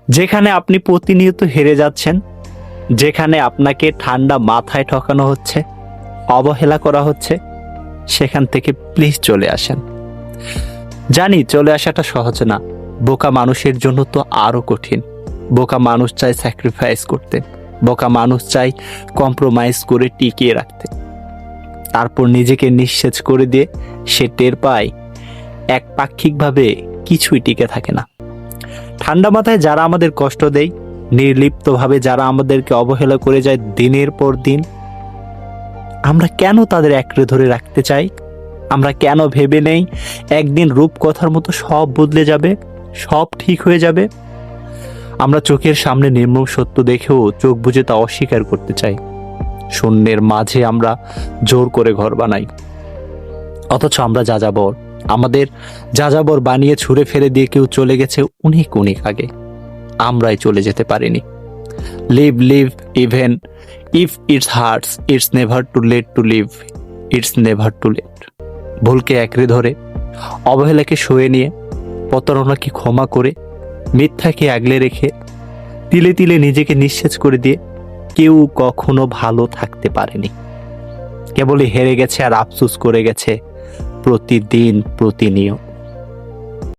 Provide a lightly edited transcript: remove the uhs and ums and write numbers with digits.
যেখানে আপনি প্রতিনিয়ত হেরে যাচ্ছেন, যেখানে আপনাকে ঠান্ডা মাথায় ঠকানো হচ্ছে, অবহেলা করা হচ্ছে, সেখান থেকে প্লিজ চলে আসেন। জানি চলে আসাটা সহজ না, বোকা মানুষের জন্য তো আরো কঠিন। বোকা মানুষ চায় স্যাক্রিফাইস করতে, বোকা মানুষ চায় কম্প্রোমাইজ করে টিকিয়ে রাখতে, তারপর নিজেকে নিঃশেষ করে দিয়ে সে টের পায় একপাক্ষিকভাবে কিছুই টিকে থাকে না। ঠান্ডা মাথায় যারা আমাদের কষ্ট দেয়, নির্লিপ্তভাবে যারা আমাদেরকে অবহেলা করে যায় দিনের পর দিন, আমরা কেন তাদের আঁকড়ে ধরে রাখতে চাই? আমরা কেন ভেবে নেই একদিন রূপকথার মতো সব বদলে যাবে, সব ঠিক হয়ে যাবে? আমরা চোখের সামনে নির্মম সত্য দেখেও চোখ বুজে তা অস্বীকার করতে চাই। শূন্যের মাঝে আমরা জোর করে ঘর বানাই, অথচ আমরা যাযাবর। আমাদের যাযাবর বানিয়ে ছুঁড়ে ফেলে দিয়ে কেউ চলে গেছে অনেক অনেক আগে, আমরাই চলে যেতে পারিনি। Live live even if it's hurts, it's never too late to live, it's never too late. ভুলকে আঁকড়ে ধরে, অবহেলাকে সয়ে নিয়ে, প্রতারণাকে ক্ষমা করে, মিথ্যাকে আগলে রেখে, তিলে তিলে নিজেকে নিঃশেষ করে দিয়ে কেউ কখনো ভালো থাকতে পারেনি। কেবলই হেরে গেছে আর আফসোস করে গেছে প্রতিদিন প্রতিনিয়ত।